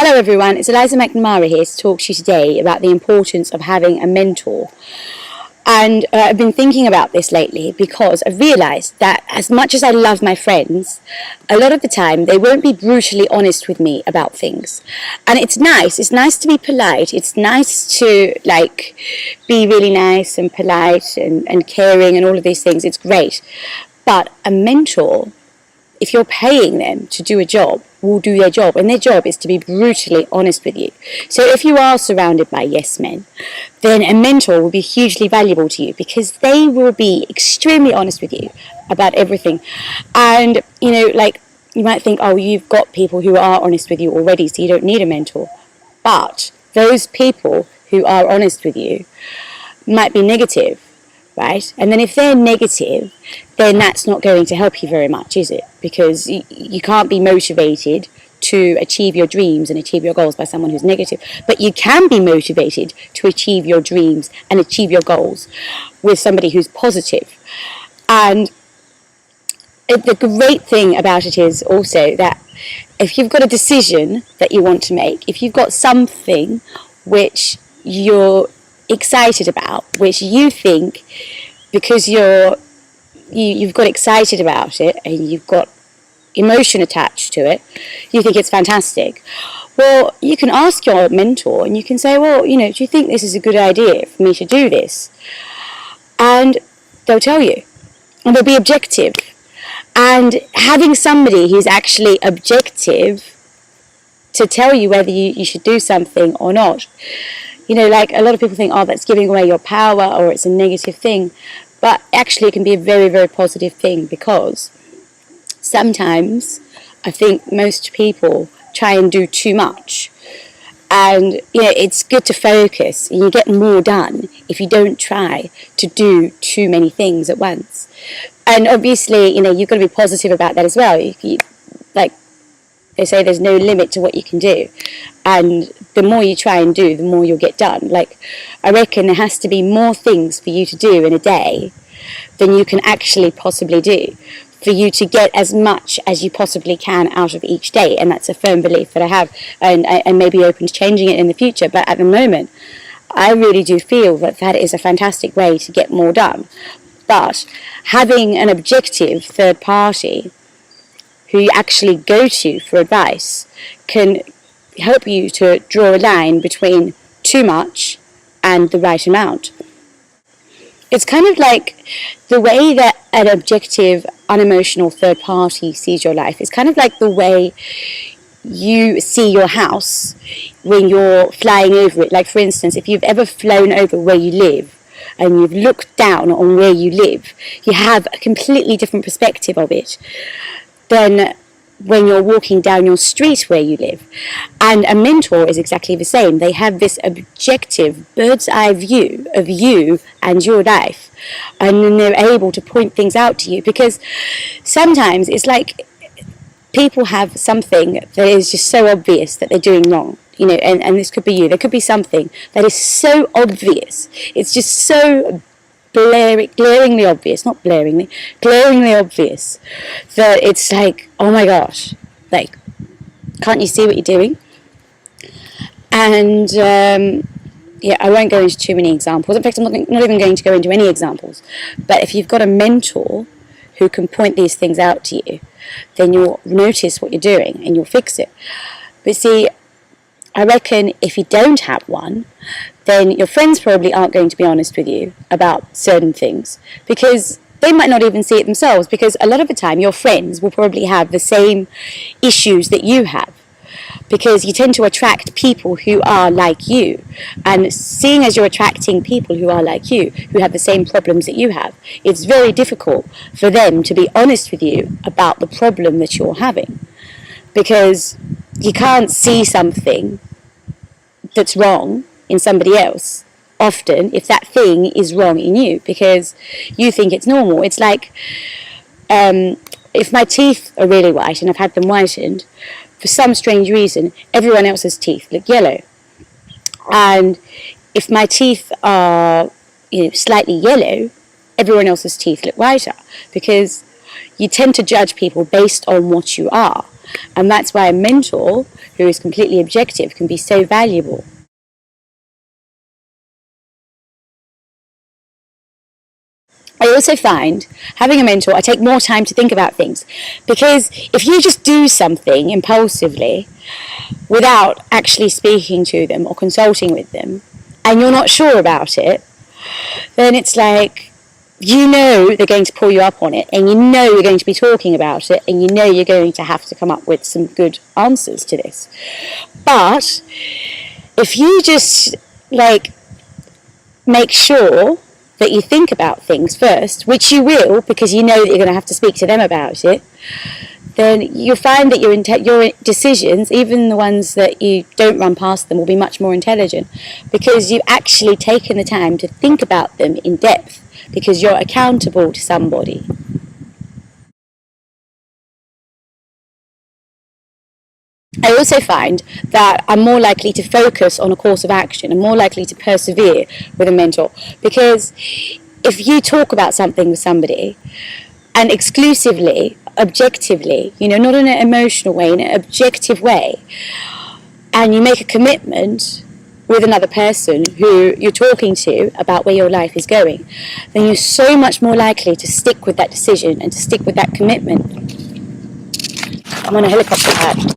Hello everyone, it's Eliza McNamara here to talk to you today about the importance of having a mentor. And I've been thinking about this lately because I've realised that as much as I love my friends, a lot of the time they won't be brutally honest with me about things. And it's nice to be polite, it's nice to be really nice and polite and caring and all of these things, it's great. But a mentor, if you're paying them to do a job, will do their job, and their job is to be brutally honest with you. So if you are surrounded by yes men, then a mentor will be hugely valuable to you because they will be extremely honest with you about everything. And you might think, oh, you've got people who are honest with you already, so you don't need a mentor. But those people who are honest with you might be negative, right? And then if they're negative, then that's not going to help you very much, is it? Because you can't be motivated to achieve your dreams and achieve your goals by someone who's negative. But you can be motivated to achieve your dreams and achieve your goals with somebody who's positive. And the great thing about it is also that if you've got a decision that you want to make, if you've got something which you're excited about, which you think, because you've got excited about it and you've got emotion attached to it, you think it's fantastic. Well, you can ask your mentor and you can say, well, do you think this is a good idea for me to do this? And they'll tell you, and they'll be objective. And having somebody who's actually objective to tell you whether you should do something or not, a lot of people think, oh, that's giving away your power or it's a negative thing. But actually it can be a very, very positive thing, because sometimes I think most people try and do too much. And it's good to focus, and you get more done if you don't try to do too many things at once. And obviously, you've got to be positive about that as well. They say there's no limit to what you can do, and the more you try and do, the more you'll get done. I reckon there has to be more things for you to do in a day than you can actually possibly do, for you to get as much as you possibly can out of each day. And that's a firm belief that I have, and may be open to changing it in the future. But at the moment, I really do feel that is a fantastic way to get more done. But having an objective third party who you actually go to for advice can help you to draw a line between too much and the right amount. It's kind of like the way that an objective, unemotional third party sees your life. It's kind of like the way you see your house when you're flying over it. Like, for instance, if you've ever flown over where you live and you've looked down on where you live, you have a completely different perspective of it than when you're walking down your street where you live. And a mentor is exactly the same. They have this objective bird's eye view of you and your life, and then they're able to point things out to you, because sometimes it's like people have something that is just so obvious that they're doing wrong, and this could be you. There could be something that is so obvious, it's just so glaringly obvious, not blaringly, glaringly obvious, that it's like, oh my gosh, can't you see what you're doing? And I won't go into too many examples. In fact, I'm not even going to go into any examples. But if you've got a mentor who can point these things out to you, then you'll notice what you're doing and you'll fix it. But see, I reckon if you don't have one, then your friends probably aren't going to be honest with you about certain things, because they might not even see it themselves, because a lot of the time your friends will probably have the same issues that you have, because you tend to attract people who are like you. And seeing as you're attracting people who are like you, who have the same problems that you have, it's very difficult for them to be honest with you about the problem that you're having, because you can't see something that's wrong in somebody else often if that thing is wrong in you, because you think it's normal. It's like if my teeth are really white and I've had them whitened, for some strange reason everyone else's teeth look yellow, and if my teeth are slightly yellow, everyone else's teeth look whiter, because you tend to judge people based on what you are. And that's why a mentor who is completely objective can be so valuable. I also find having a mentor, I take more time to think about things, because if you just do something impulsively without actually speaking to them or consulting with them, and you're not sure about it, then it's like, you know they're going to pull you up on it, and you know you're going to be talking about it, and you know you're going to have to come up with some good answers to this. But if you just make sure that you think about things first, which you will because you know that you're going to have to speak to them about it, then you'll find that your decisions, even the ones that you don't run past them, will be much more intelligent because you've actually taken the time to think about them in depth because you're accountable to somebody. I also find that I'm more likely to focus on a course of action. I'm more likely to persevere with a mentor because if you talk about something with somebody and exclusively, objectively, not in an emotional way, in an objective way, and you make a commitment with another person who you're talking to about where your life is going, then you're so much more likely to stick with that decision and to stick with that commitment. I'm on a helicopter pad.